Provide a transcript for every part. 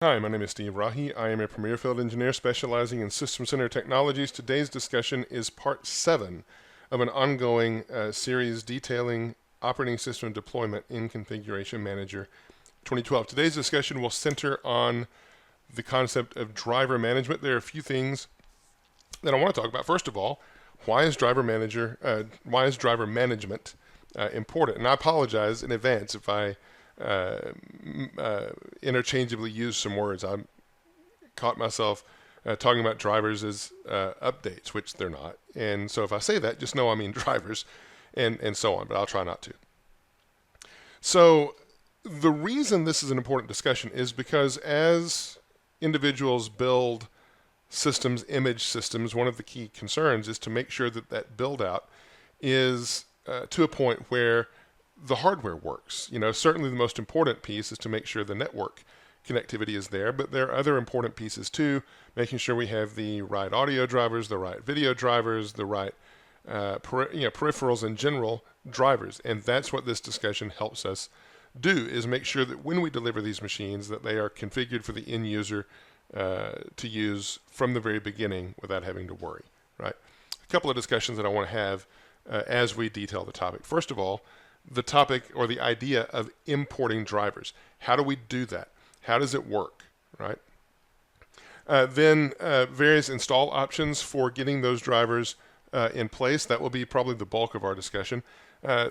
Hi, my name is Steve Rahi. I am a Premier Field Engineer specializing in System Center Technologies. Today's discussion is part 7 of an ongoing series detailing operating system deployment in Configuration Manager 2012. Today's discussion will center on the concept of driver management. There are a few things that I want to talk about. First of all, why is driver management important? And I apologize in advance if I interchangeably use some words. I caught myself talking about drivers as updates, which they're not. And so if I say that, just know I mean drivers and so on, but I'll try not to. So the reason this is an important discussion is because as individuals build systems, image systems, one of the key concerns is to make sure that that build out is to a point where the hardware works. Certainly the most important piece is to make sure the network connectivity is there, but there are other important pieces too, making sure we have the right audio drivers, the right video drivers, the right peripherals and general drivers. And that's what this discussion helps us do, is make sure that when we deliver these machines that they are configured for the end user to use from the very beginning without having to worry. Right? A couple of discussions that I want to have as we detail the topic. First of all, the topic or the idea of importing drivers. How do we do that? How does it work, right? Then various install options for getting those drivers in place. That will be probably the bulk of our discussion.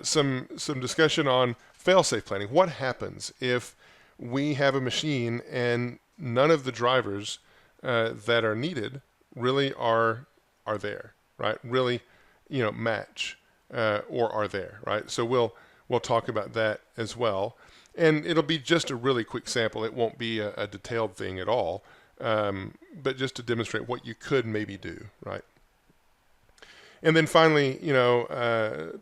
Some discussion on fail-safe planning. What happens if we have a machine and none of the drivers that are needed really are there, right? Really, match or are there, right? So we'll talk about that as well. And it'll be just a really quick sample. It won't be a detailed thing at all, but just to demonstrate what you could maybe do, right? And then finally,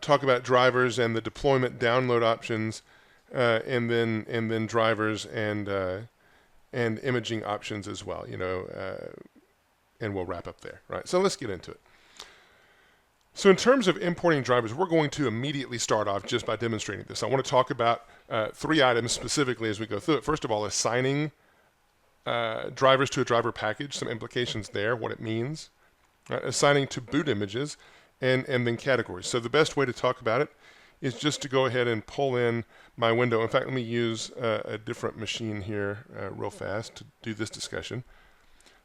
talk about drivers and the deployment download options, and then drivers and imaging options as well, and we'll wrap up there, right? So let's get into it. So in terms of importing drivers, we're going to immediately start off just by demonstrating this. I want to talk about 3 items specifically as we go through it. First of all, assigning drivers to a driver package, some implications there, what it means. Assigning to boot images, and then categories. So the best way to talk about it is just to go ahead and pull in my window. In fact, let me use a different machine here real fast to do this discussion.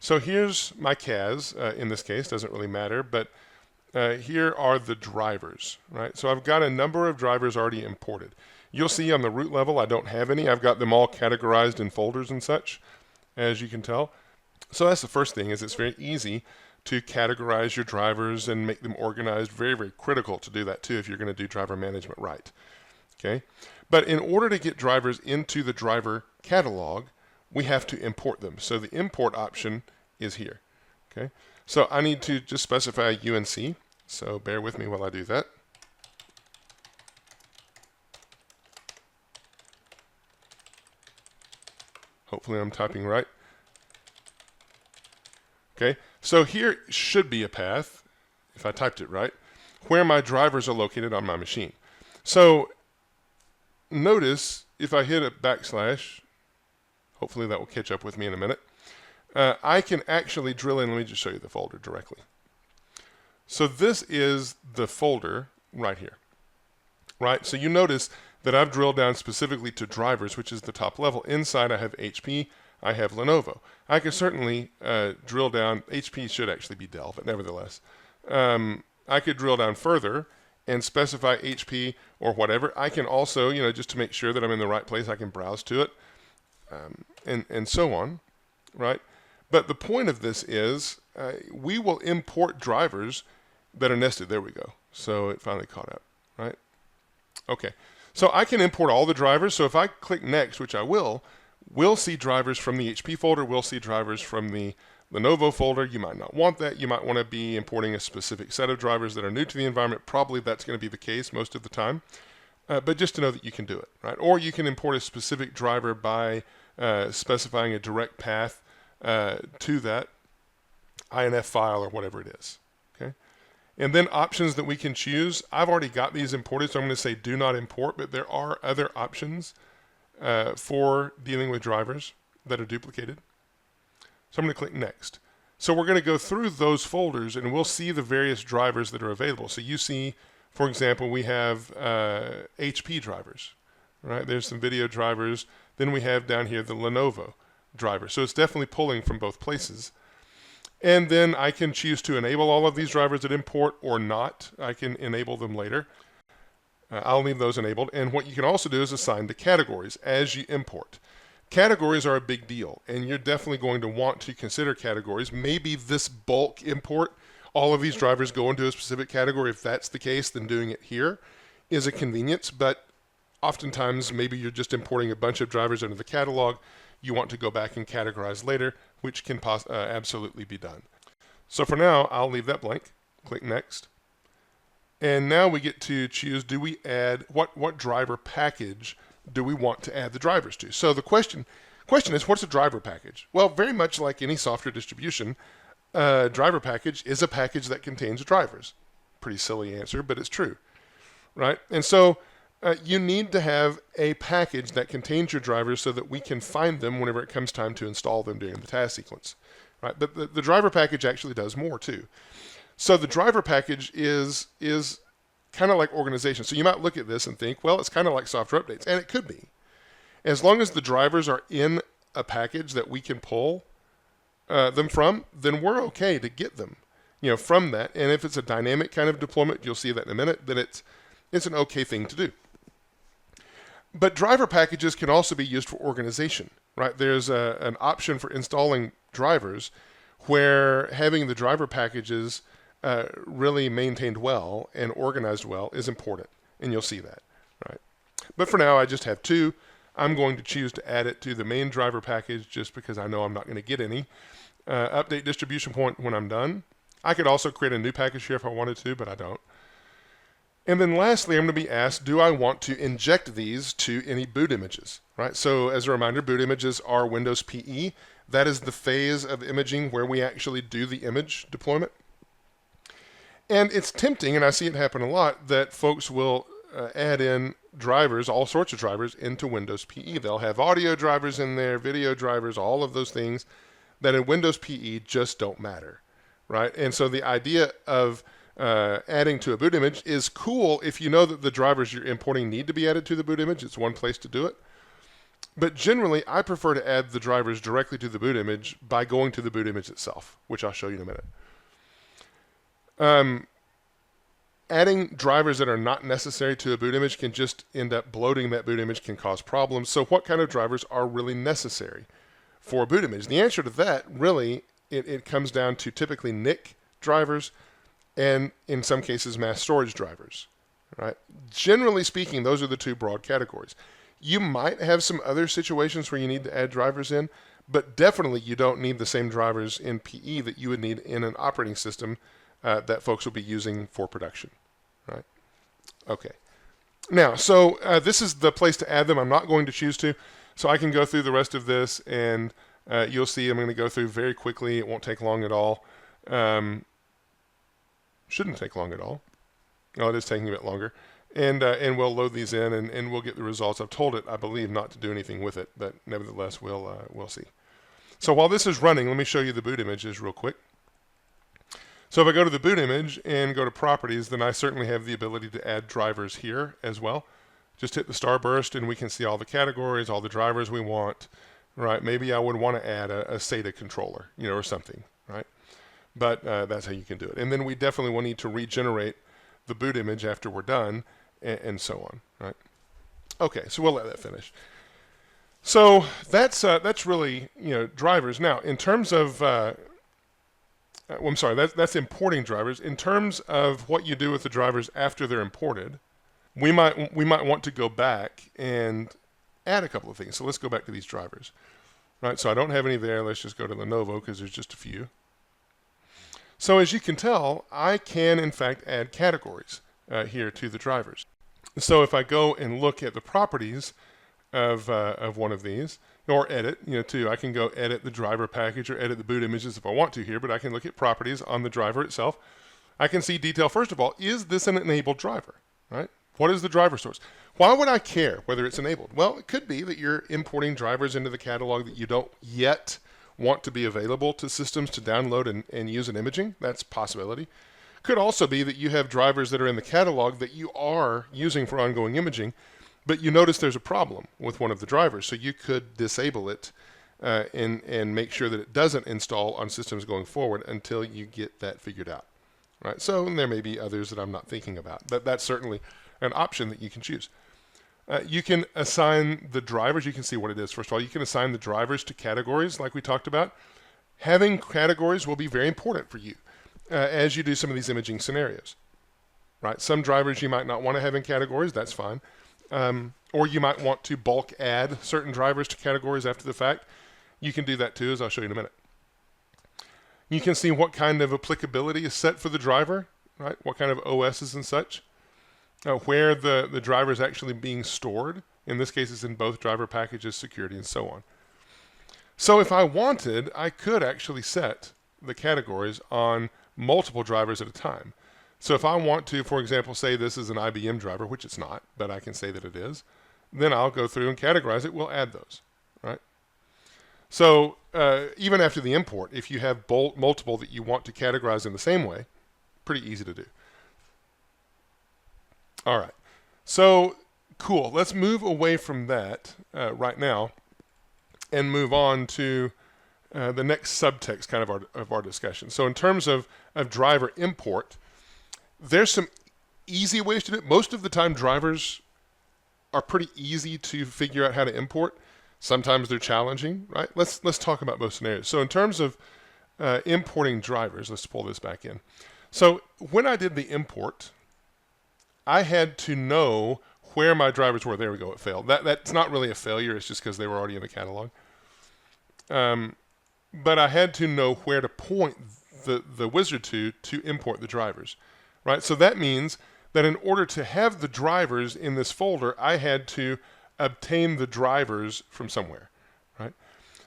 So here's my CAS in this case, doesn't really matter, but here are the drivers, right? So I've got a number of drivers already imported. You'll see on the root level I don't have any. I've got them all categorized in folders and such, as you can tell. So that's the first thing, is it's very easy to categorize your drivers and make them organized. Very, very critical to do that too if you're going to do driver management right. Okay? But in order to get drivers into the driver catalog, we have to import them. So the import option is here. Okay? So I need to just specify UNC, so bear with me while I do that. Hopefully I'm typing right. Okay, so here should be a path, if I typed it right, where my drivers are located on my machine. So notice if I hit a backslash, hopefully that will catch up with me in a minute, I can actually drill in. Let me just show you the folder directly. So this is the folder right here, right? So you notice that I've drilled down specifically to drivers, which is the top level. Inside I have HP, I have Lenovo. I could certainly drill down. HP should actually be Dell, but nevertheless. I could drill down further and specify HP or whatever. I can also, just to make sure that I'm in the right place, I can browse to it, and so on, right? But the point of this is we will import drivers that are nested. There we go. So it finally caught up, right? Okay. So I can import all the drivers. So if I click next, which I will, we'll see drivers from the HP folder. We'll see drivers from the Lenovo folder. You might not want that. You might want to be importing a specific set of drivers that are new to the environment. Probably that's going to be the case most of the time. But just to know that you can do it, right? Or you can import a specific driver by specifying a direct path to that INF file or whatever it is. Okay, And then options that we can choose. I've already got these imported, so I'm going to say do not import, but there are other options for dealing with drivers. that are duplicated. So I'm going to click Next. So we're going to go through those folders and we'll see the various drivers that are available. So you see, for example, we have HP drivers, right? There's some video drivers. Then we have down here the Lenovo driver. So it's definitely pulling from both places. And then I can choose to enable all of these drivers at import or not. I can enable them later. I'll leave those enabled. And what you can also do is assign the categories as you import. Categories are a big deal, and you're definitely going to want to consider categories. Maybe this bulk import, all of these drivers go into a specific category. If that's the case, then doing it here is a convenience, but oftentimes maybe you're just importing a bunch of drivers into the catalog. You want to go back and categorize later, which can absolutely be done. So for now, I'll leave that blank. Click Next. And now we get to choose, do we add, what driver package do we want to add the drivers to? So the question is, what's a driver package? Well, very much like any software distribution, a driver package is a package that contains drivers. Pretty silly answer, but it's true, right? And so you need to have a package that contains your drivers so that we can find them whenever it comes time to install them during the task sequence, right? But the driver package actually does more too. So the driver package is kind of like organization. So you might look at this and think, well, it's kind of like software updates, and it could be. As long as the drivers are in a package that we can pull them from, then we're okay to get them, from that. And if it's a dynamic kind of deployment, you'll see that in a minute, then it's an okay thing to do. But driver packages can also be used for organization, right? There's an option for installing drivers where having the driver packages really maintained well and organized well is important, and you'll see that, right? But for now, I just have two. I'm going to choose to add it to the main driver package just because I know I'm not going to get any. Update distribution point when I'm done. I could also create a new package here if I wanted to, but I don't. And then lastly, I'm going to be asked, do I want to inject these to any boot images, right? So as a reminder, boot images are Windows PE. That is the phase of imaging where we actually do the image deployment. And it's tempting, and I see it happen a lot, that folks will add in drivers, all sorts of drivers, into Windows PE. They'll have audio drivers in there, video drivers, all of those things that in Windows PE just don't matter, right? And so the idea of adding to a boot image is cool if you know that the drivers you're importing need to be added to the boot image. It's one place to do it. But generally, I prefer to add the drivers directly to the boot image by going to the boot image itself, which I'll show you in a minute. Adding drivers that are not necessary to a boot image can just end up bloating that boot image, can cause problems. So what kind of drivers are really necessary for a boot image? The answer to that, really, it comes down to typically NIC drivers and, in some cases, mass storage drivers, right? Generally speaking, those are the two broad categories. You might have some other situations where you need to add drivers in, but definitely you don't need the same drivers in PE that you would need in an operating system that folks will be using for production, right? Okay. Now, so this is the place to add them. I'm not going to choose to, so I can go through the rest of this, and you'll see I'm going to go through very quickly. It won't take long at all. Shouldn't take long at all. Oh, it is taking a bit longer. And we'll load these in, and we'll get the results. I've told it, I believe, not to do anything with it, but nevertheless, we'll see. So while this is running, let me show you the boot images real quick. So if I go to the boot image and go to properties, then I certainly have the ability to add drivers here as well. Just hit the starburst and we can see all the categories, all the drivers we want, right? Maybe I would want to add a SATA controller, or something, right? But that's how you can do it. And then we definitely will need to regenerate the boot image after we're done and so on, right? Okay, so we'll let that finish. So that's really, drivers. Now, in terms of I'm sorry, that's importing drivers. In terms of what you do with the drivers after they're imported, we might want to go back and add a couple of things. So let's go back to these drivers. Right, so I don't have any there. Let's just go to Lenovo because there's just a few. So as you can tell, I can in fact add categories here to the drivers. So if I go and look at the properties of one of these, or edit, I can go edit the driver package or edit the boot images if I want to here, but I can look at properties on the driver itself. I can see detail, first of all, is this an enabled driver, right? What is the driver source? Why would I care whether it's enabled? Well, it could be that you're importing drivers into the catalog that you don't yet want to be available to systems to download and use in imaging. That's a possibility. Could also be that you have drivers that are in the catalog that you are using for ongoing imaging, but you notice there's a problem with one of the drivers, so you could disable it and make sure that it doesn't install on systems going forward until you get that figured out. Right? So there may be others that I'm not thinking about, but that's certainly an option that you can choose. You can assign the drivers. You can see what it is. First of all, you can assign the drivers to categories like we talked about. Having categories will be very important for you as you do some of these imaging scenarios. Right? Some drivers you might not want to have in categories. That's fine. Or you might want to bulk add certain drivers to categories after the fact. You can do that too, as I'll show you in a minute. You can see what kind of applicability is set for the driver, right? What kind of OSs and such. Where the driver is actually being stored. In this case, it's in both driver packages, security, and so on. So if I wanted, I could actually set the categories on multiple drivers at a time. So if I want to, for example, say this is an IBM driver, which it's not, but I can say that it is, then I'll go through and categorize it. We'll add those, right? So even after the import, if you have multiple that you want to categorize in the same way, pretty easy to do. All right, so cool. Let's move away from that right now and move on to the next subtext kind of our discussion. So in terms of driver import, there's some easy ways to do it. Most of the time, drivers are pretty easy to figure out how to import. Sometimes they're challenging, right? Let's talk about both scenarios. So in terms of importing drivers, let's pull this back in. So when I did the import, I had to know where my drivers were. There we go, it failed. That's not really a failure, it's just because they were already in the catalog. But I had to know where to point the wizard to import the drivers, right? So that means that in order to have the drivers in this folder, I had to obtain the drivers from somewhere, right?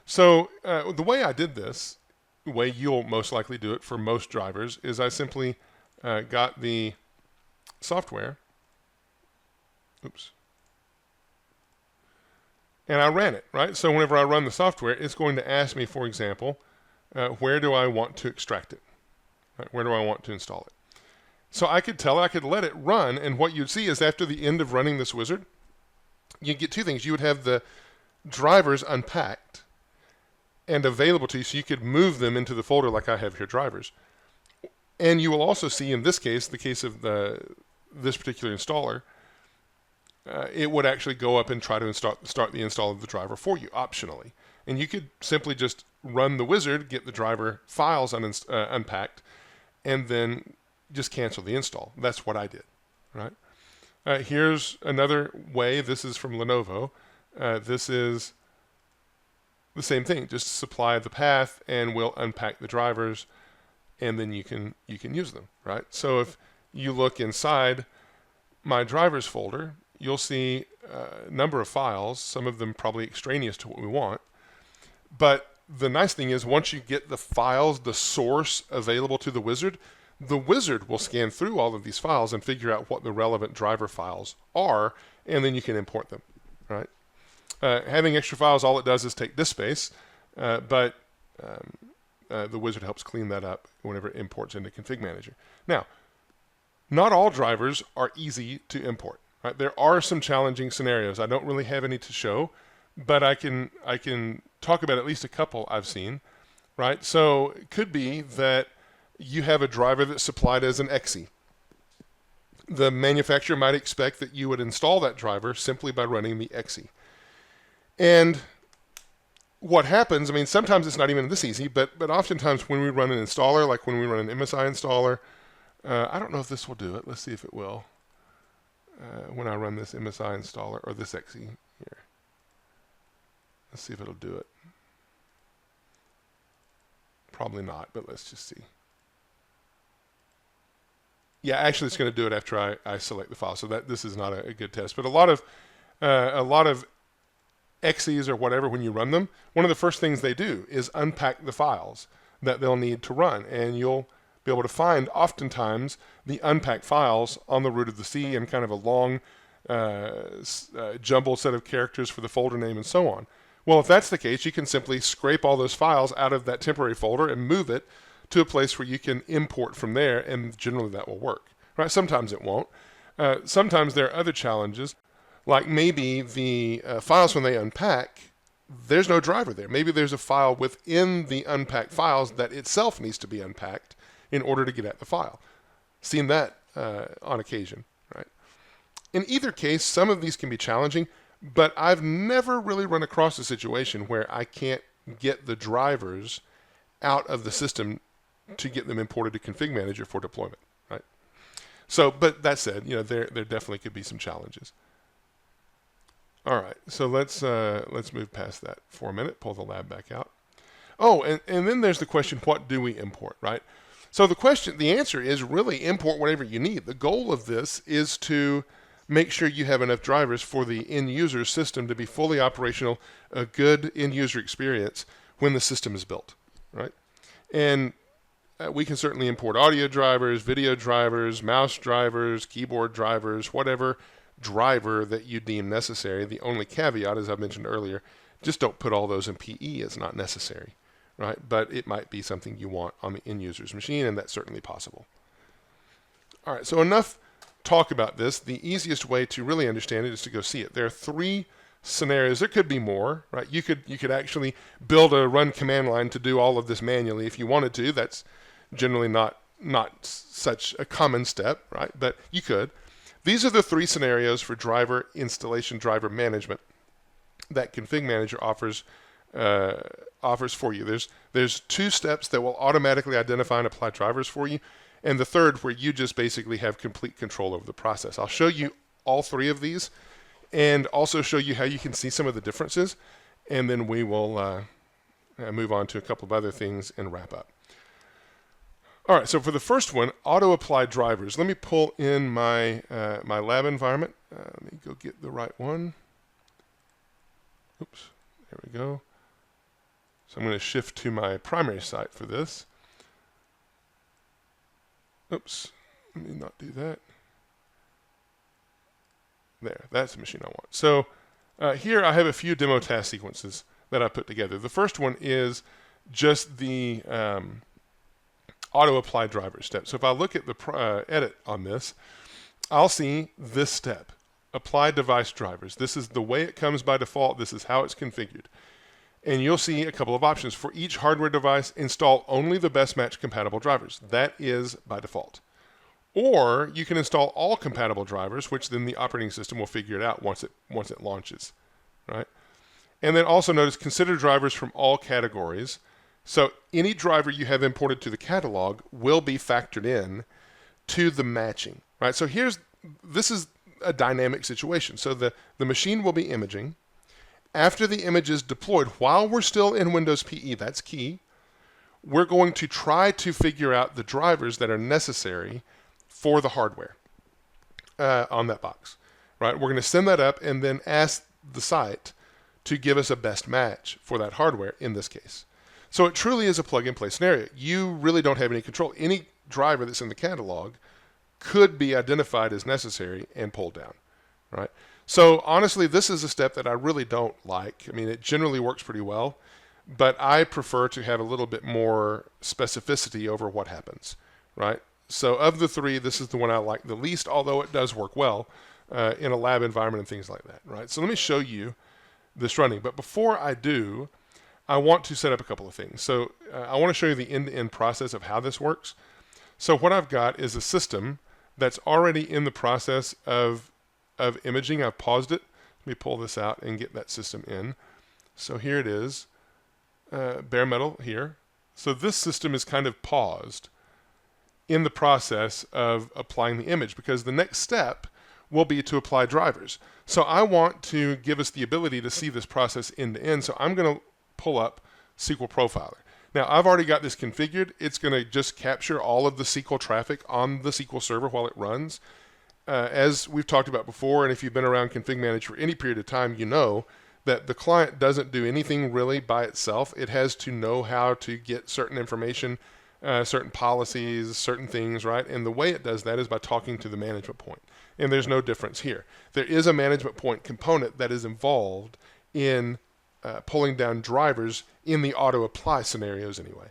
So the way I did this, the way you'll most likely do it for most drivers, is I simply got the software, and I ran it, right? So whenever I run the software, it's going to ask me, for example, where do I want to extract it? Right? Where do I want to install it? So I could tell it, I could let it run, and what you'd see is after the end of running this wizard, you'd get two things. You would have the drivers unpacked and available to you, so you could move them into the folder like I have here, drivers. And you will also see, in this case, the case of this particular installer, it would actually go up and try to start the install of the driver for you, optionally. And you could simply just run the wizard, get the driver files unpacked, and then just cancel the install. That's what I did, right? Here's another way. This is from Lenovo. This is the same thing. Just supply the path, and we'll unpack the drivers, and then you can use them, right? So if you look inside my drivers folder, you'll see a number of files, some of them probably extraneous to what we want. But the nice thing is once you get the files, the source available to the wizard will scan through all of these files and figure out what the relevant driver files are, and then you can import them, right? Having extra files, all it does is take disk space, but the wizard helps clean that up whenever it imports into ConfigMgr. Now, not all drivers are easy to import. Right? There are some challenging scenarios. I don't really have any to show, but I can talk about at least a couple I've seen. Right? So it could be that you have a driver that's supplied as an exe. The manufacturer might expect that you would install that driver simply by running the exe. And what happens, I mean, sometimes it's not even this easy, but oftentimes when we run an installer, like when we run an MSI installer, I don't know if this will do it. Let's see if it will. When I run this MSI installer, or this exe here. Let's see if it'll do it. Probably not, but let's just see. Yeah, actually it's going to do it after I select the file, so that this is not a good test. But a lot of exes or whatever, when you run them, one of the first things they do is unpack the files that they'll need to run, and you'll be able to find oftentimes the unpacked files on the root of the C and kind of a long jumbled set of characters for the folder name and so on. Well, if that's the case, you can simply scrape all those files out of that temporary folder and move it to a place where you can import from there, and generally that will work. Right? Sometimes it won't. Sometimes there are other challenges, like maybe the files when they unpack, there's no driver there. Maybe there's a file within the unpacked files that itself needs to be unpacked in order to get at the file. Seen that on occasion, right? In either case, some of these can be challenging, but I've never really run across a situation where I can't get the drivers out of the system to get them imported to ConfigMgr for deployment, right? So, but that said, there definitely could be some challenges. All right, so let's move past that for a minute. Pull the lab back out. Oh, and then there's the question: what do we import, right? So the answer is really import whatever you need. The goal of this is to make sure you have enough drivers for the end user system to be fully operational, a good end user experience when the system is built, right? And we can certainly import audio drivers, video drivers, mouse drivers, keyboard drivers, whatever driver that you deem necessary. The only caveat, as I mentioned earlier, just don't put all those in PE. It's not necessary, right? But it might be something you want on the end user's machine, and that's certainly possible. All right, so enough talk about this. The easiest way to really understand it is to go see it. There are 3 scenarios. There could be more, right? You could actually build a run command line to do all of this manually if you wanted to. That's generally not such a common step, right? But you could. These are the 3 scenarios for driver installation, driver management that ConfigMgr offers for you. There's 2 steps that will automatically identify and apply drivers for you, and the third where you just basically have complete control over the process. I'll show you all 3 of these and also show you how you can see some of the differences, and then we will move on to a couple of other things and wrap up. All right, so for the first one, auto-apply drivers. Let me pull in my my lab environment. Let me go get the right one. Oops, there we go. So I'm going to shift to my primary site for this. Oops, let me not do that. There, that's the machine I want. So here I have a few demo task sequences that I put together. The first one is just the auto-apply driver step. So if I look at the edit on this, I'll see this step, apply device drivers. This is the way it comes by default. This is how it's configured. And you'll see a couple of options. For each hardware device, install only the best match compatible drivers. That is by default. Or you can install all compatible drivers, which then the operating system will figure it out once it launches, right? And then also notice consider drivers from all categories. So any driver you have imported to the catalog will be factored in to the matching, right? So this is a dynamic situation. So the machine will be imaging. After the image is deployed, while we're still in Windows PE, that's key, we're going to try to figure out the drivers that are necessary for the hardware on that box, right? We're going to send that up and then ask the site to give us a best match for that hardware in this case. So it truly is a plug-and-play scenario. You really don't have any control. Any driver that's in the catalog could be identified as necessary and pulled down, right? So honestly, this is a step that I really don't like. I mean, it generally works pretty well, but I prefer to have a little bit more specificity over what happens, right? So of the 3, this is the one I like the least, although it does work well in a lab environment and things like that, right? So let me show you this running. But before I do, I want to set up a couple of things. So I want to show you the end-to-end process of how this works. So what I've got is a system that's already in the process of imaging. I've paused it. Let me pull this out and get that system in. So here it is, bare metal here. So this system is kind of paused in the process of applying the image because the next step will be to apply drivers. So I want to give us the ability to see this process end to end. So I'm going to pull up SQL Profiler. Now I've already got this configured. It's going to just capture all of the SQL traffic on the SQL server while it runs. As we've talked about before, and if you've been around ConfigMgr for any period of time, you know that the client doesn't do anything really by itself. It has to know how to get certain information certain policies, certain things, right? And the way it does that is by talking to the management point. And there's no difference here. There is a management point component that is involved in pulling down drivers in the auto apply scenarios anyway,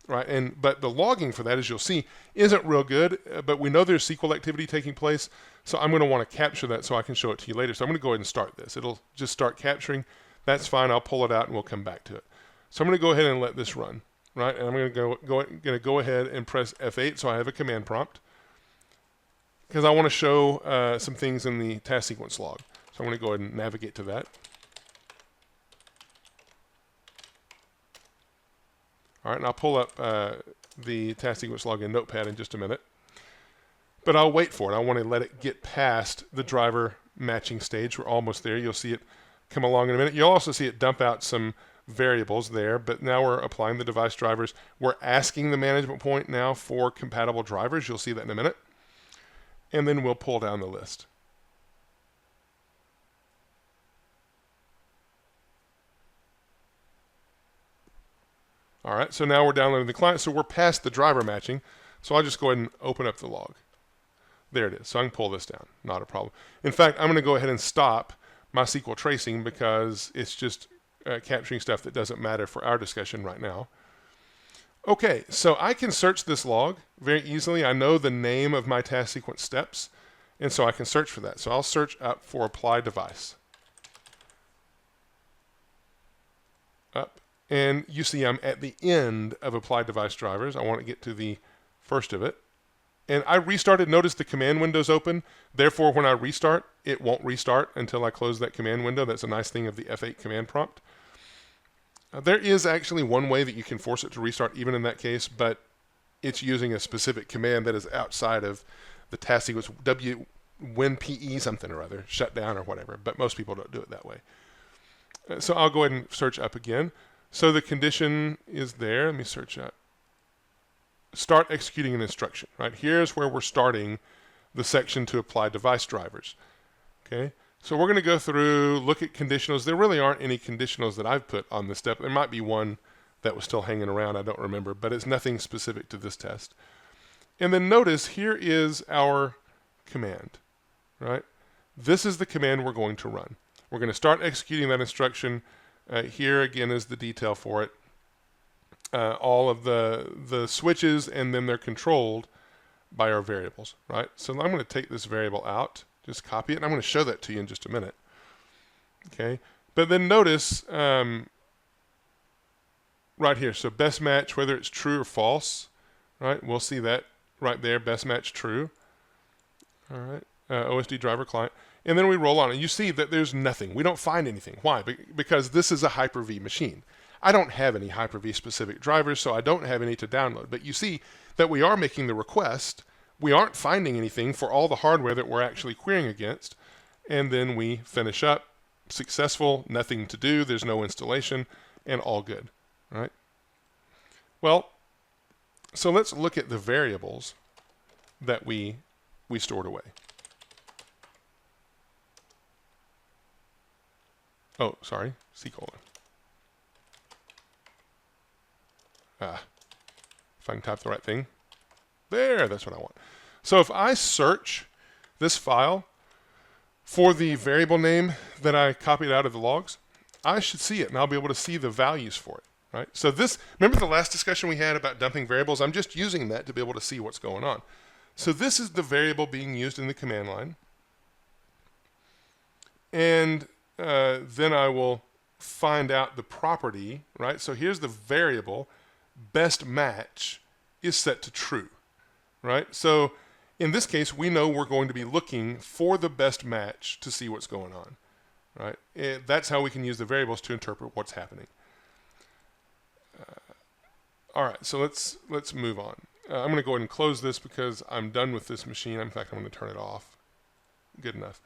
right? But the logging for that, as you'll see, isn't real good, but we know there's SQL activity taking place, so I'm going to want to capture that so I can show it to you later. So I'm going to go ahead and start this. It'll just start capturing. That's fine. I'll pull it out and we'll come back to it. So I'm going to go ahead and let this run, right? And I'm going to go ahead and press F8 so I have a command prompt, because I want to show some things in the task sequence log. So I'm going to go ahead and navigate to that. All right, and I'll pull up the task sequence log in Notepad in just a minute. But I'll wait for it. I want to let it get past the driver matching stage. We're almost there. You'll see it come along in a minute. You'll also see it dump out some variables there, but now we're applying the device drivers. We're asking the management point now for compatible drivers. You'll see that in a minute. And then we'll pull down the list. All right, so now we're downloading the client, so we're past the driver matching. So I'll just go ahead and open up the log. There it is. So I can pull this down. Not a problem. In fact, I'm going to go ahead and stop my SQL tracing because it's just capturing stuff that doesn't matter for our discussion right now. Okay, so I can search this log very easily. I know the name of my task sequence steps, and so I can search for that. So I'll search up for apply device. Up. And you see I'm at the end of apply device drivers. I want to get to the first of it. And I restarted. Notice the command window's open. Therefore, when I restart, it won't restart until I close that command window. That's a nice thing of the F8 command prompt. There is actually one way that you can force it to restart even in that case, but it's using a specific command that is outside of the task sequence, WinPE something or other, shut down or whatever, but most people don't do it that way. So I'll go ahead and search up again. So the condition is there. Let me search up. Start executing an instruction, right? Here's where we're starting the section to apply device drivers. Okay, so we're going to go through, look at conditionals. There really aren't any conditionals that I've put on this step. There might be one that was still hanging around, I don't remember, but it's nothing specific to this test. And then notice here is our command, right? This is the command we're going to run. We're going to start executing that instruction. Here again is the detail for it. All of the switches, and then they're controlled by our variables, right? So I'm going to take this variable out, just copy it, and I'm going to show that to you in just a minute. Okay, but then notice right here, so best match, whether it's true or false, right? We'll see that right there, best match true. All right, OSD driver client. And then we roll on, and you see that there's nothing. We don't find anything. Why? Because this is a Hyper-V machine. I don't have any Hyper-V specific drivers, so I don't have any to download. But you see that we are making the request. We aren't finding anything for all the hardware that we're actually querying against. And then we finish up. Successful, nothing to do, there's no installation, and all good. Right? Well, so let's look at the variables that we stored away. Oh, sorry, C:. If I can type the right thing. There, that's what I want. So if I search this file for the variable name that I copied out of the logs, I should see it, and I'll be able to see the values for it. Right? So this, remember the last discussion we had about dumping variables? I'm just using that to be able to see what's going on. So this is the variable being used in the command line. And then I will find out the property, right? So here's the variable, best match is set to true, right? So in this case, we know we're going to be looking for the best match to see what's going on, right? That's how we can use the variables to interpret what's happening. All right, so let's move on. I'm going to go ahead and close this because I'm done with this machine. In fact, I'm going to turn it off. Good enough.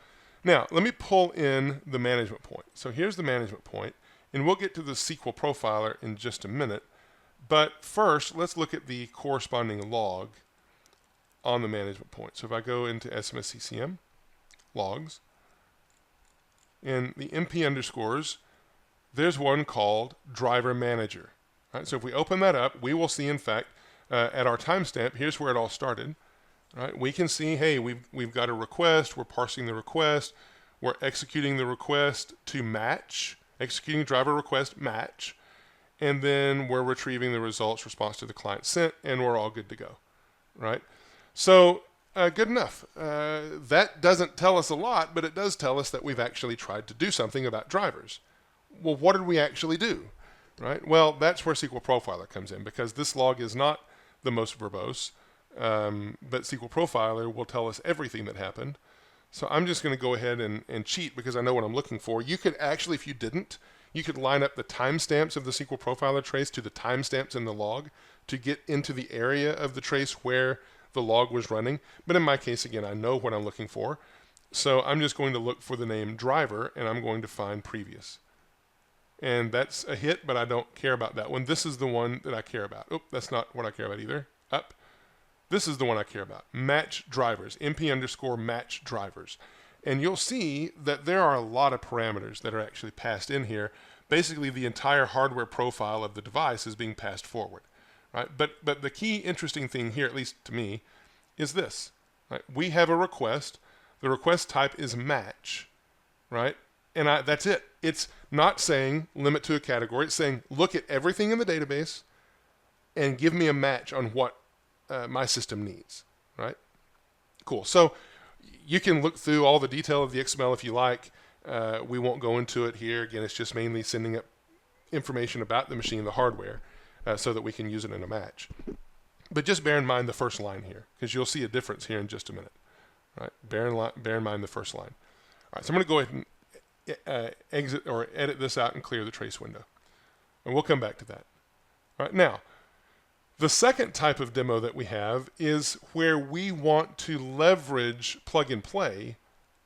Now, let me pull in the management point. So here's the management point, and we'll get to the SQL profiler in just a minute. But first, let's look at the corresponding log on the management point. So if I go into SMSCCM, logs, and the MP underscores, there's one called driver manager. Right? So if we open that up, we will see, in fact, at our timestamp, here's where it all started. Right? We can see, hey, we've got a request. We're parsing the request. We're executing the request to match, executing driver request match, and then we're retrieving the results response to the client sent, and we're all good to go. Right? So good enough. That doesn't tell us a lot, but it does tell us that we've actually tried to do something about drivers. Well, what did we actually do? Right? Well, that's where SQL Profiler comes in, because this log is not the most verbose, but SQL Profiler will tell us everything that happened. So I'm just going to go ahead and cheat because I know what I'm looking for. You could actually, if you didn't, you could line up the timestamps of the SQL Profiler trace to the timestamps in the log to get into the area of the trace where the log was running. But in my case, again, I know what I'm looking for. So I'm just going to look for the name driver, and I'm going to find previous. And that's a hit, but I don't care about that one. This is the one that I care about. Oh, that's not what I care about either. Up. This is the one I care about. Match drivers. MP_match drivers. And you'll see that there are a lot of parameters that are actually passed in here. Basically, the entire hardware profile of the device is being passed forward. Right? But the key interesting thing here, at least to me, is this. Right? We have a request. The request type is match. Right? And that's it. It's not saying limit to a category. It's saying look at everything in the database and give me a match on what my system needs. Right? Cool. So you can look through all the detail of the XML if you like. We won't go into it here. Again, it's just mainly sending up information about the machine, the hardware, so that we can use it in a match. But just bear in mind the first line here, because you'll see a difference here in just a minute. Right? Bear in mind the first line. All right, so I'm going to go ahead and exit or edit this out and clear the trace window. And we'll come back to that. All right, now, the second type of demo that we have is where we want to leverage plug and play,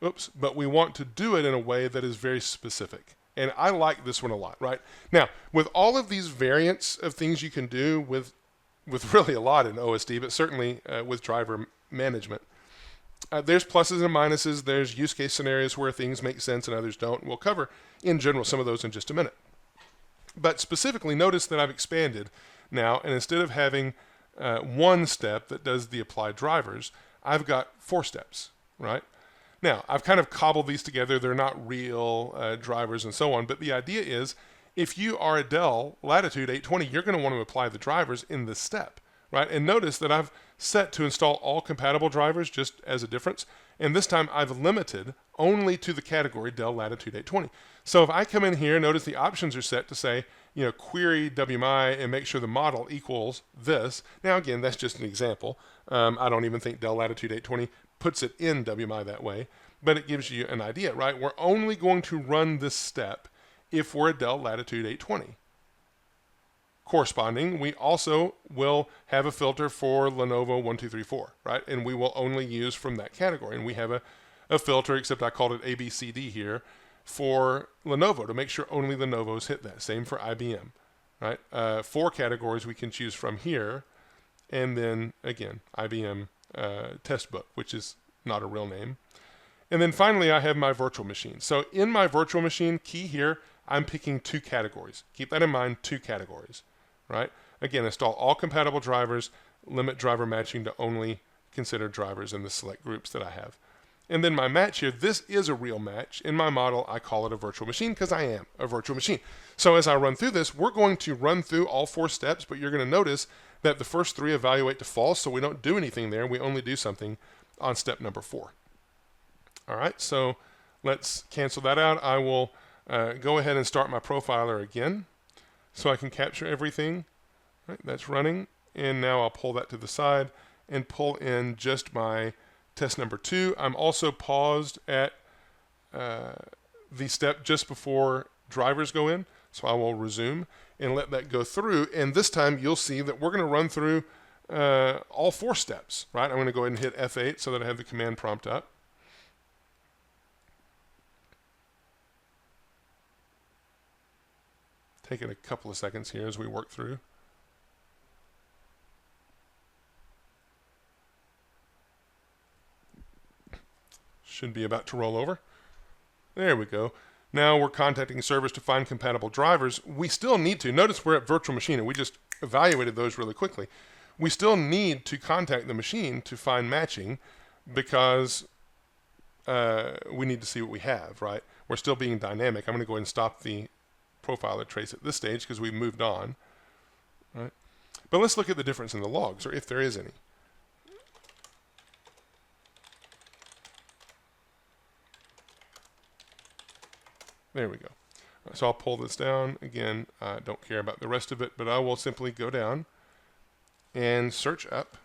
but we want to do it in a way that is very specific. And I like this one a lot, right? Now, with all of these variants of things you can do with really a lot in OSD, but certainly with driver management, there's pluses and minuses. There's use case scenarios where things make sense and others don't. We'll cover, in general, some of those in just a minute. But specifically, notice that I've expanded now, and instead of having one step that does the apply drivers, I've got 4 steps, right? Now, I've kind of cobbled these together. They're not real drivers and so on, but the idea is if you are a Dell Latitude 820, you're going to want to apply the drivers in this step, right? And notice that I've set to install all compatible drivers just as a difference, and this time I've limited only to the category Dell Latitude 820. So if I come in here, notice the options are set to say, query WMI and make sure the model equals this. Now again, that's just an example. I don't even think Dell Latitude 820 puts it in WMI that way, but it gives you an idea, right? We're only going to run this step if we're a Dell Latitude 820. Corresponding, we also will have a filter for Lenovo 1234, right? And we will only use from that category. And we have a filter, except I called it ABCD here, for Lenovo to make sure only Lenovo's hit that. Same for IBM, right? 4 categories we can choose from here. And then, again, IBM test book, which is not a real name. And then finally, I have my virtual machine. So in my virtual machine, key here, I'm picking 2 categories. Keep that in mind, 2 categories. Right? Again, install all compatible drivers, limit driver matching to only consider drivers in the select groups that I have. And then my match here, this is a real match. In my model, I call it a virtual machine because I am a virtual machine. So as I run through this, we're going to run through all 4 steps, but you're going to notice that the first 3 evaluate to false, so we don't do anything there. We only do something on step number 4. All right, so let's cancel that out. I will go ahead and start my profiler again, so I can capture everything. Right, that's running, and now I'll pull that to the side and pull in just my test number 2. I'm also paused at the step just before drivers go in, so I will resume and let that go through, and this time you'll see that we're going to run through all 4 steps. Right? I'm going to go ahead and hit F8 so that I have the command prompt up. Taking a couple of seconds here as we work through. Should be about to roll over. There we go. Now we're contacting servers to find compatible drivers. We still need to. Notice we're at virtual machine, and we just evaluated those really quickly. we still need to contact the machine to find matching because we need to see what we have, right? We're still being dynamic. I'm going to go ahead and stop the profiler trace at this stage because we've moved on, right? But let's look at the difference in the logs, or if there is any. There we go. So I'll pull this down. Again, I don't care about the rest of it, but I will simply go down and search up.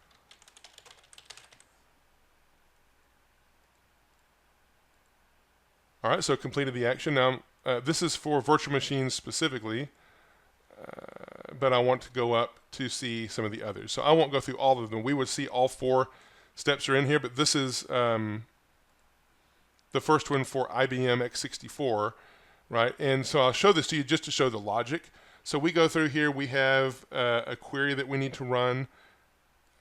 All right, so completed the action. Now, this is for virtual machines specifically, but I want to go up to see some of the others. So I won't go through all of them. We would see all 4 steps are in here, but this is the first one for IBM x64, right? And so I'll show this to you just to show the logic. So we go through here. We have a query that we need to run.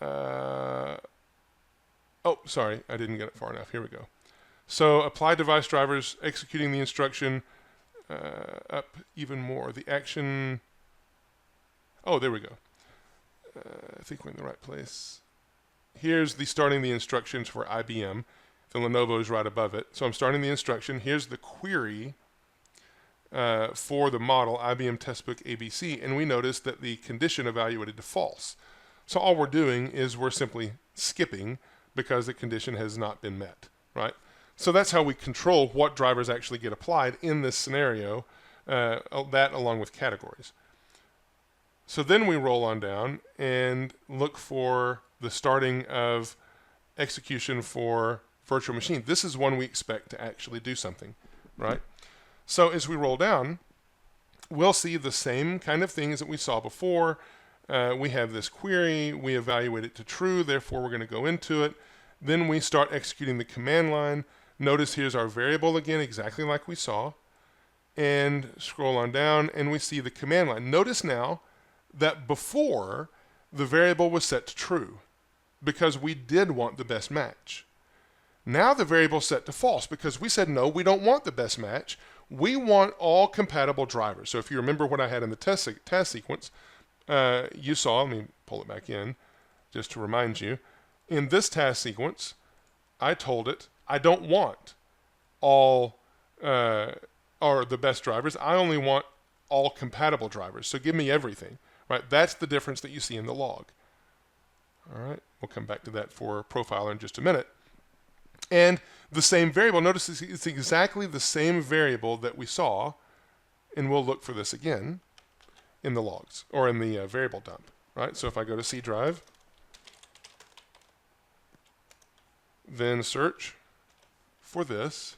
Oh, sorry, I didn't get it far enough. Here we go. So apply device drivers, executing the instruction up even more. The action. Oh, there we go. I think we're in the right place. Here's the starting the instructions for IBM. The Lenovo is right above it. So I'm starting the instruction. Here's the query for the model IBM Testbook ABC, and we notice that the condition evaluated to false. So all we're doing is we're simply skipping because the condition has not been met, right? So that's how we control what drivers actually get applied in this scenario, that along with categories. So then we roll on down and look for the starting of execution for virtual machine. This is one we expect to actually do something, right? So as we roll down, we'll see the same kind of things that we saw before. We have this query, we evaluate it to true, therefore we're going to go into it. Then we start executing the command line. Notice here's our variable again, exactly like we saw. And scroll on down and we see the command line. Notice now that before the variable was set to true because we did want the best match. Now the variable is set to false because we said no, we don't want the best match. We want all compatible drivers. So if you remember what I had in the task sequence, you saw, let me pull it back in just to remind you. In this task sequence, I told it I don't want all or the best drivers. I only want all compatible drivers. So give me everything. Right? That's the difference that you see in the log. All right, we'll come back to that for profiler in just a minute. And the same variable, notice it's exactly the same variable that we saw, and we'll look for this again in the logs, or in the variable dump. Right? So if I go to C drive, then search for this,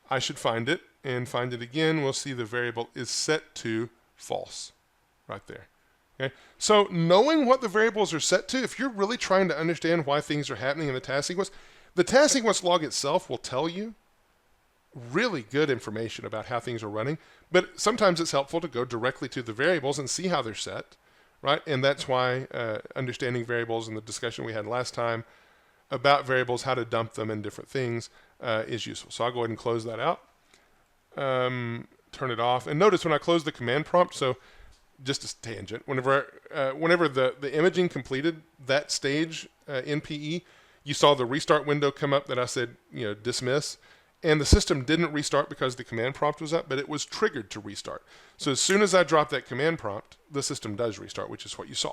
I should find it, and find it again. We'll see the variable is set to false. Right there. Okay. So knowing what the variables are set to, if you're really trying to understand why things are happening in the task sequence log itself will tell you really good information about how things are running. But sometimes it's helpful to go directly to the variables and see how they're set, right? And that's why understanding variables and the discussion we had last time about variables, how to dump them and different things is useful. So I'll go ahead and close that out. Turn it off. And notice when I close the command prompt, so just a tangent, whenever the imaging completed that stage in PE, you saw the restart window come up that I said, dismiss, and the system didn't restart because the command prompt was up, but it was triggered to restart. So as soon as I drop that command prompt, the system does restart, which is what you saw.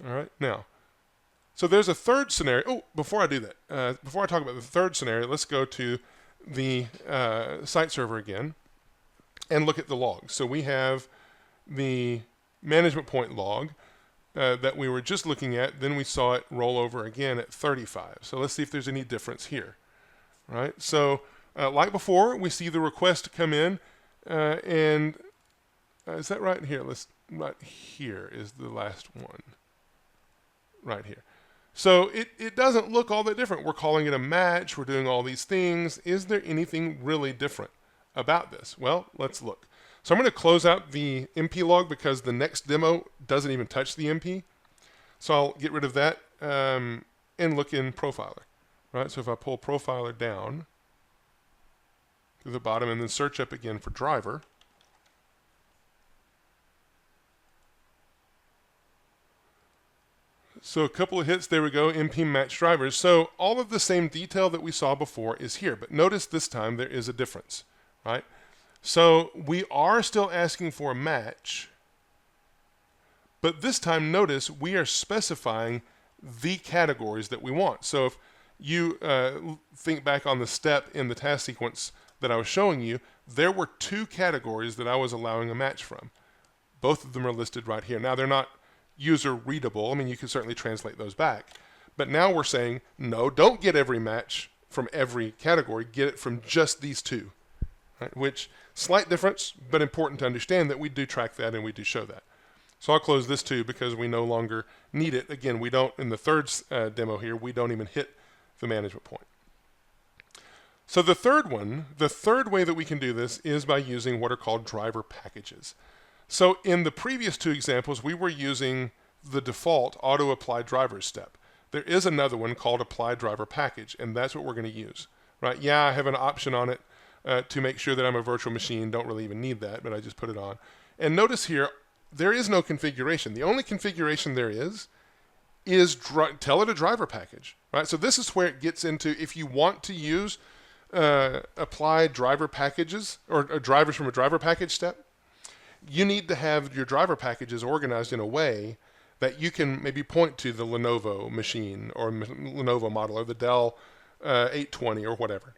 All right, now, so there's a third scenario. Oh, before I do that, before I talk about the third scenario, let's go to the site server again and look at the logs. So we have the management point log that we were just looking at. Then we saw it roll over again at 35. So let's see if there's any difference here. Right? So like before, we see the request come in, and is that right here? Right here is the last one. Right here. So it doesn't look all that different. We're calling it a match. We're doing all these things. Is there anything really different about this? Well, let's look. So I'm going to close out the MP log because the next demo doesn't even touch the MP. So I'll get rid of that and look in Profiler. Right? So if I pull Profiler down to the bottom and then search up again for driver, So a couple of hits, there we go, npm match drivers. So all of the same detail that we saw before is here, but notice this time there is a difference, right? So we are still asking for a match, but this time notice we are specifying the categories that we want. So if you think back on the step in the task sequence that I was showing you, there were two categories that I was allowing a match from. Both of them are listed right here. Now they're not user readable. I mean, you can certainly translate those back. But now we're saying, no, don't get every match from every category. Get it from just these two. Right? Which, slight difference, but important to understand that we do track that and we do show that. So I'll close this too because we no longer need it. Again, we don't, in the third demo here, we don't even hit the management point. So the third way that we can do this is by using what are called driver packages. So in the previous two examples, we were using the default auto apply drivers step. There is another one called apply driver package, and that's what we're going to use. Right? Yeah, I have an option on it to make sure that I'm a virtual machine. Don't really even need that, but I just put it on. And notice here, there is no configuration. The only configuration there is tell it a driver package. Right? So this is where it gets into, if you want to use apply driver packages or drivers from a driver package step, you need to have your driver packages organized in a way that you can maybe point to the Lenovo machine or Lenovo model or the Dell 820 or whatever,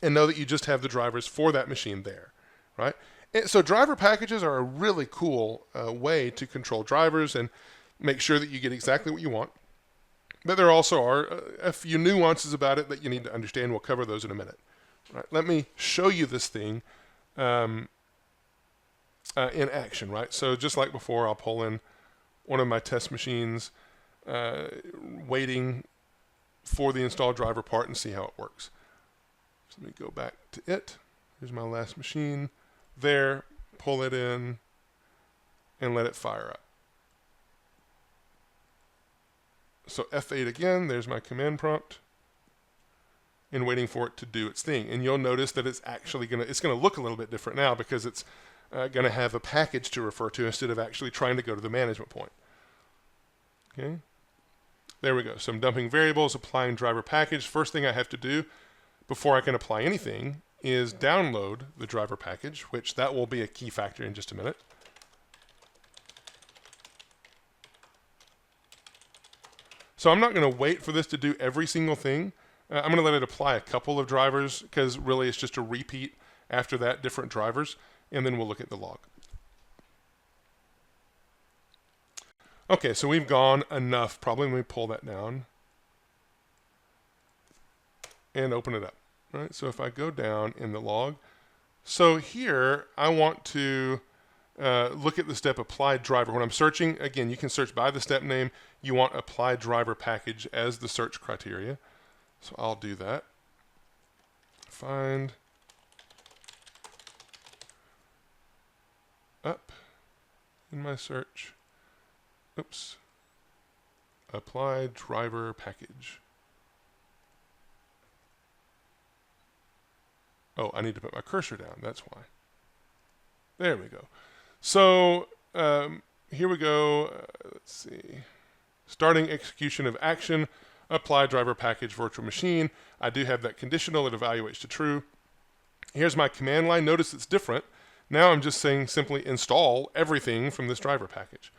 and know that you just have the drivers for that machine there, right? And so driver packages are a really cool way to control drivers and make sure that you get exactly what you want. But there also are a few nuances about it that you need to understand. We'll cover those in a minute. Right? Let me show you this thing in action. Right? So just like before, I'll pull in one of my test machines, waiting for the install driver part and see how it works. So let me go back to it. Here's my last machine. There, pull it in, and let it fire up. So F8 again, there's my command prompt, and waiting for it to do its thing. And you'll notice that it's actually going to look a little bit different now because it's going to have a package to refer to instead of actually trying to go to the management point. Okay, there we go. So I'm dumping variables, applying driver package. First thing I have to do before I can apply anything is download the driver package, which that will be a key factor in just a minute. So I'm not going to wait for this to do every single thing. I'm going to let it apply a couple of drivers because really it's just a repeat after that, different drivers, and then we'll look at the log. Okay, so we've gone enough. Probably let me pull that down and open it up. Right? So if I go down in the log, so here I want to look at the step apply driver. When I'm searching, again, you can search by the step name. You want apply driver package as the search criteria. So I'll do that. Find up in my search. Oops. Apply driver package. Oh, I need to put my cursor down. That's why. There we go. So here we go. Let's see. Starting execution of action. Apply driver package virtual machine. I do have that conditional. It evaluates to true. Here's my command line. Notice it's different. Now I'm just saying simply install everything from this driver package.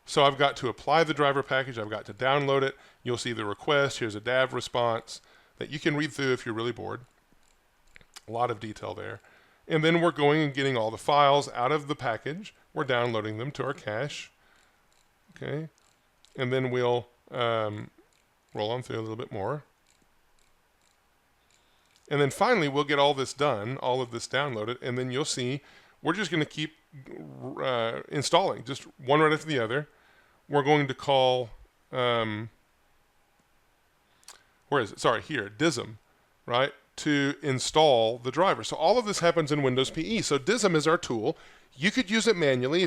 So I've got to apply the driver package. I've got to download it. You'll see the request. Here's a DAV response that you can read through if you're really bored. A lot of detail there. And then we're going and getting all the files out of the package. We're downloading them to our cache. Okay. And then we'll roll on through a little bit more. And then finally, we'll get all this done, all of this downloaded, and then you'll see we're just going to keep installing, just one right after the other. We're going to call, where is it? Sorry, here, DISM, right, to install the driver. So all of this happens in Windows PE. So DISM is our tool. You could use it manually.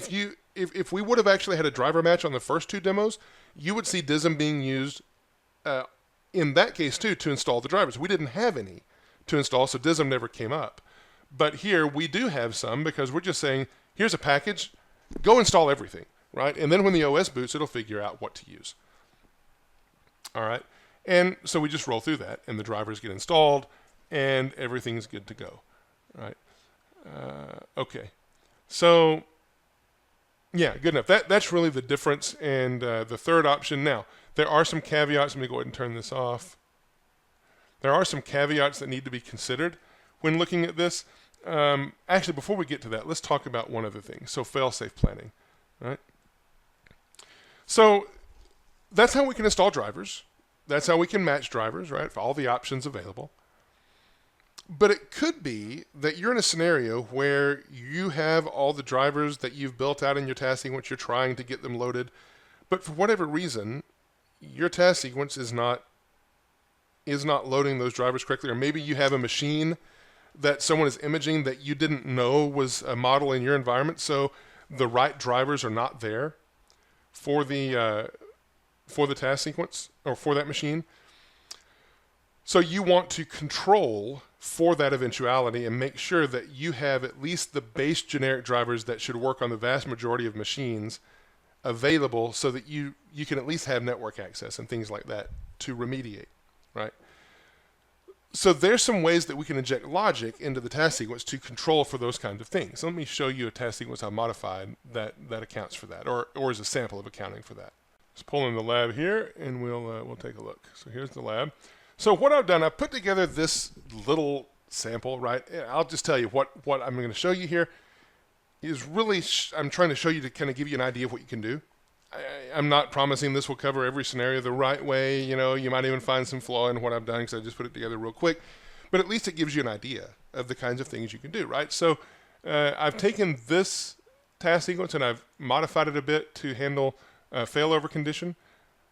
If we would have actually had a driver match on the first two demos, you would see DISM being used in that case too to install the drivers. We didn't have any to install, so DISM never came up. But here we do have some because we're just saying, here's a package, go install everything, right? And then when the OS boots, it'll figure out what to use. All right. And so we just roll through that, and the drivers get installed, and everything's good to go. All right. Okay. So, yeah, good enough. That's really the difference. And the third option now, there are some caveats. Let me go ahead and turn this off. There are some caveats that need to be considered when looking at this. Actually, before we get to that, let's talk about one other thing. So fail-safe planning, right? So that's how we can install drivers. That's how we can match drivers, right, for all the options available. But it could be that you're in a scenario where you have all the drivers that you've built out in your task sequence, you're trying to get them loaded, but for whatever reason, your task sequence is not loading those drivers correctly, or maybe you have a machine that someone is imaging that you didn't know was a model in your environment, so the right drivers are not there for the task sequence or for that machine. So you want to control for that eventuality and make sure that you have at least the base generic drivers that should work on the vast majority of machines available, so that you can at least have network access and things like that to remediate, right? So there's some ways that we can inject logic into the task sequence to control for those kinds of things. So let me show you a task sequence I've modified that accounts for that, or is a sample of accounting for that. Let's pull in the lab here, and we'll take a look. So here's the lab. So what I've done, I've put together this little sample, right? I'll just tell you what I'm going to show you here is really, I'm trying to show you to kind of give you an idea of what you can do. I'm not promising this will cover every scenario the right way. You know, you might even find some flaw in what I've done because I just put it together real quick. But at least it gives you an idea of the kinds of things you can do, right? So I've taken this task sequence and I've modified it a bit to handle a failover condition.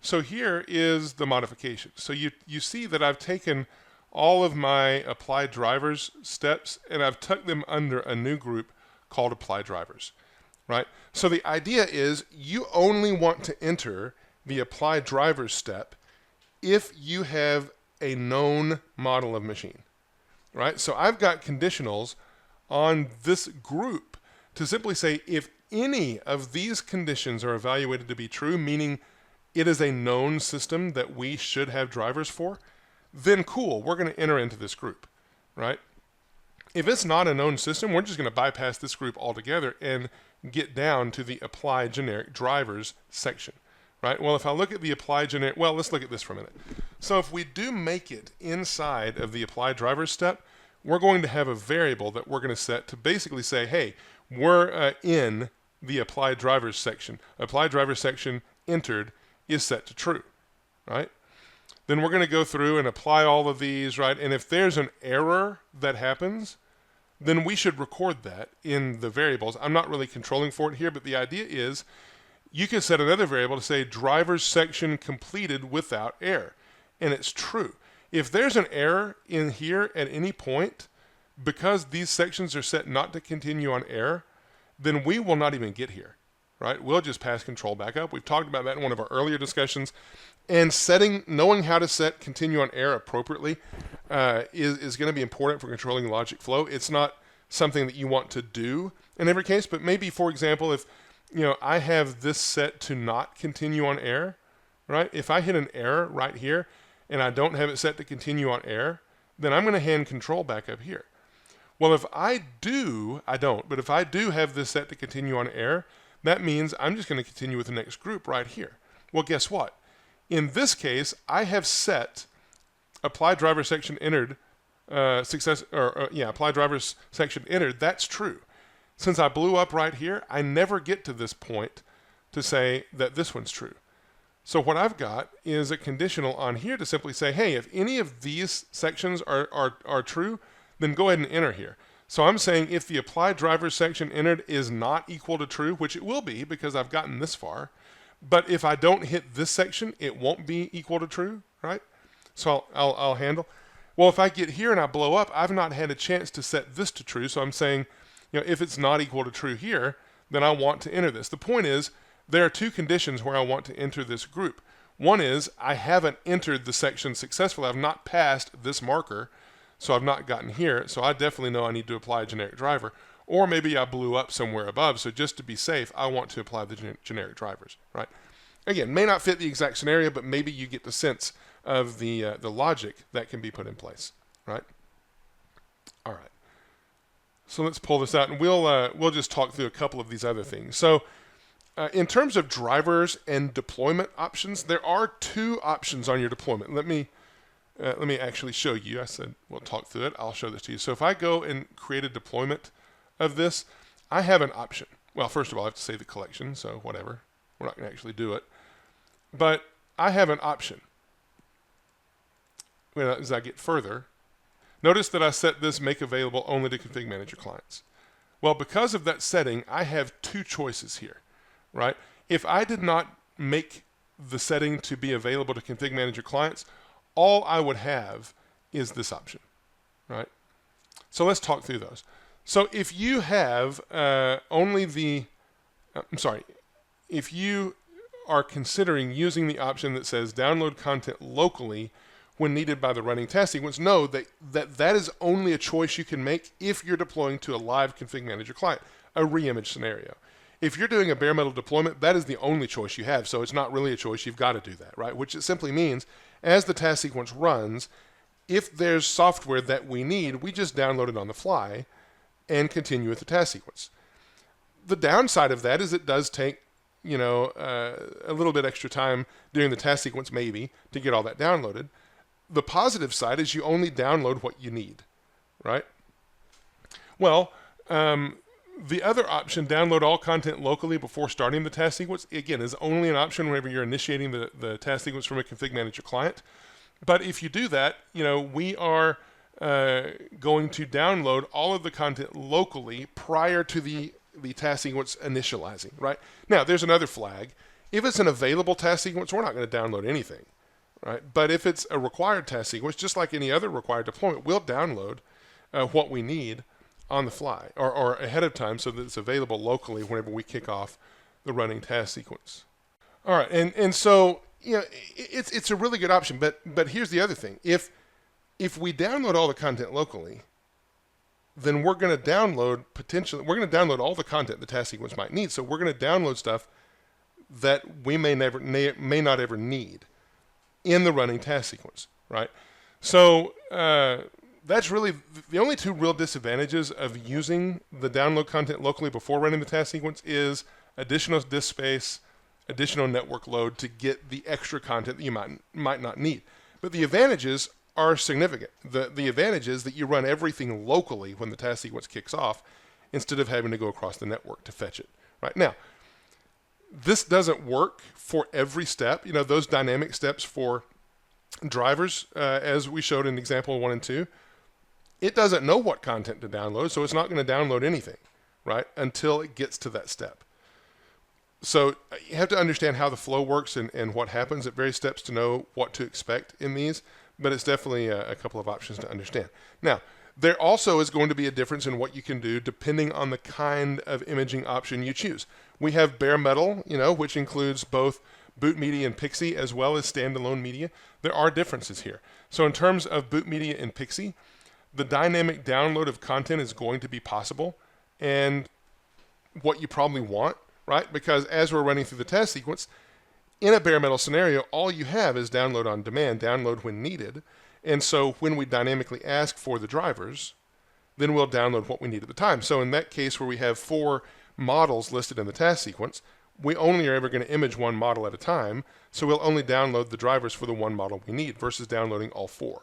So here is the modification. So you see that I've taken all of my apply drivers steps and I've tucked them under a new group called apply drivers. Right? So the idea is you only want to enter the apply drivers step if you have a known model of machine. Right? So I've got conditionals on this group to simply say if any of these conditions are evaluated to be true, meaning it is a known system that we should have drivers for, then cool, we're going to enter into this group. Right? If it's not a known system, we're just going to bypass this group altogether and get down to the apply generic drivers section, right? Well, if I look at the apply generic, well, let's look at this for a minute. So if we do make it inside of the apply drivers step, we're going to have a variable that we're going to set to basically say, hey, we're in the apply drivers section. Apply drivers section entered is set to true, right? Then we're going to go through and apply all of these, right? And if there's an error that happens, then we should record that in the variables. I'm not really controlling for it here, but the idea is you can set another variable to say drivers section completed without error, and it's true. If there's an error in here at any point, because these sections are set not to continue on error, then we will not even get here, right? We'll just pass control back up. We've talked about that in one of our earlier discussions. And knowing how to set continue on error appropriately is going to be important for controlling logic flow. It's not something that you want to do in every case, but maybe, for example, if I have this set to not continue on error, right? If I hit an error right here and I don't have it set to continue on error, then I'm going to hand control back up here. Well, if I do, I don't, but if I do have this set to continue on error, that means I'm just going to continue with the next group right here. Well, guess what? In this case, I have set apply driver section entered apply drivers section entered. That's true. Since I blew up right here, I never get to this point to say that this one's true. So what I've got is a conditional on here to simply say, hey, if any of these sections are true, then go ahead and enter here. So I'm saying if the apply drivers section entered is not equal to true, which it will be because I've gotten this far, but if I don't hit this section, it won't be equal to true, right? So I'll handle. Well, if I get here and I blow up, I've not had a chance to set this to true. So I'm saying, if it's not equal to true here, then I want to enter this. The point is, there are two conditions where I want to enter this group. One is I haven't entered the section successfully. I've not passed this marker, so I've not gotten here. So I definitely know I need to apply a generic driver. Or maybe I blew up somewhere above. So just to be safe, I want to apply the generic drivers, right? again, may not fit the exact scenario, but maybe you get the sense of the logic that can be put in place, right? All right. So let's pull this out, and we'll just talk through a couple of these other things. So in terms of drivers and deployment options, there are two options on your deployment. Let me actually show you. I said we'll talk through it. I'll show this to you. So if I go and create a deployment of this, I have an option. Well, first of all, I have to save the collection, so whatever. We're not going to actually do it. But I have an option. As I get further, notice that I set this make available only to ConfigMgr clients. Well, because of that setting, I have two choices here, right? If I did not make the setting to be available to ConfigMgr clients, all I would have is this option, right? So let's talk through those. So if you have if you are considering using the option that says download content locally when needed by the running task sequence, know that is only a choice you can make if you're deploying to a live ConfigMgr client, a reimage scenario. If you're doing a bare metal deployment, that is the only choice you have, so it's not really a choice, you've got to do that, right? Which it simply means, as the task sequence runs, if there's software that we need, we just download it on the fly and continue with the task sequence. The downside of that is it does take a little bit extra time during the task sequence maybe to get all that downloaded. The positive side is you only download what you need, right? Well, the other option, download all content locally before starting the task sequence, again, is only an option whenever you're initiating the task sequence from a ConfigMgr client. But if you do that, we are going to download all of the content locally prior to the task sequence initializing, right? Now, there's another flag. If it's an available task sequence, we're not going to download anything, right? But if it's a required task sequence, just like any other required deployment, we'll download what we need on the fly or ahead of time so that it's available locally whenever we kick off the running task sequence. All right, and so it's a really good option, but here's the other thing. If we download all the content locally, then we're going to download all the content the task sequence might need. So we're going to download stuff that we may not ever need in the running task sequence, right? So that's really the only two real disadvantages of using the download content locally before running the task sequence is additional disk space, additional network load to get the extra content that you might not need. But the advantages are significant. The advantage is that you run everything locally when the task sequence kicks off instead of having to go across the network to fetch it. Right now, this doesn't work for every step. Those dynamic steps for drivers, as we showed in example 1 and 2, it doesn't know what content to download, so it's not going to download anything, right, until it gets to that step. So you have to understand how the flow works and what happens at various steps to know what to expect in these, but it's definitely a couple of options to understand. Now, there also is going to be a difference in what you can do depending on the kind of imaging option you choose. We have bare metal, which includes both boot media and PXE as well as standalone media. There are differences here. So in terms of boot media and PXE, the dynamic download of content is going to be possible and what you probably want, right? Because as we're running through the task sequence, in a bare metal scenario, all you have is download on demand, download when needed. And so when we dynamically ask for the drivers, then we'll download what we need at the time. So in that case where we have 4 models listed in the task sequence, we only are ever going to image one model at a time, so we'll only download the drivers for the one model we need versus downloading all 4,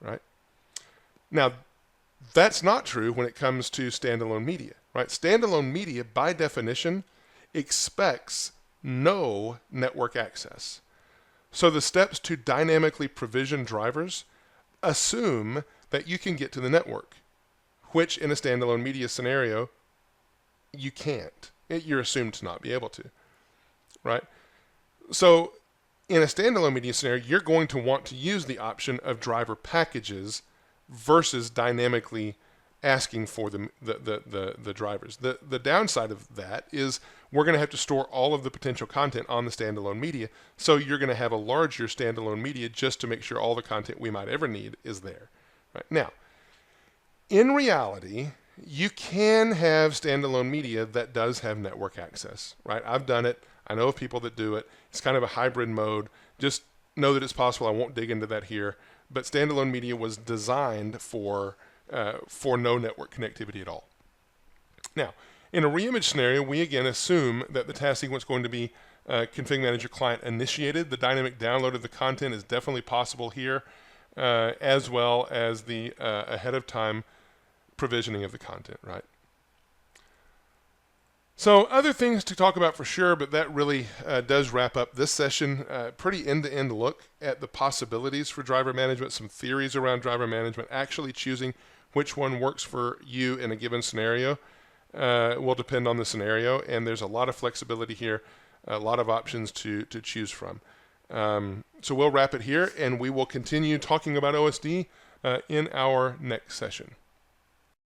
right? Now, that's not true when it comes to standalone media, right? Standalone media, by definition, expects no network access. So the steps to dynamically provision drivers assume that you can get to the network, which in a standalone media scenario, you can't. You're assumed to not be able to, right? So in a standalone media scenario, you're going to want to use the option of driver packages versus dynamically asking for the drivers. The downside of that is we're going to have to store all of the potential content on the standalone media, so you're going to have a larger standalone media just to make sure all the content we might ever need is there. Right? Now, in reality, you can have standalone media that does have network access. Right? I've done it. I know of people that do it. It's kind of a hybrid mode. Just know that it's possible. I won't dig into that here. But standalone media was designed for no network connectivity at all. Now, in a reimage scenario, we again assume that the task sequence is going to be ConfigMgr client initiated. The dynamic download of the content is definitely possible here, as well as the ahead of time provisioning of the content, right? So other things to talk about for sure, but that really does wrap up this session. Pretty end-to-end look at the possibilities for driver management, some theories around driver management, actually choosing which one works for you in a given scenario will depend on the scenario, and there's a lot of flexibility here, a lot of options to choose from. So we'll wrap it here, and we will continue talking about OSD in our next session.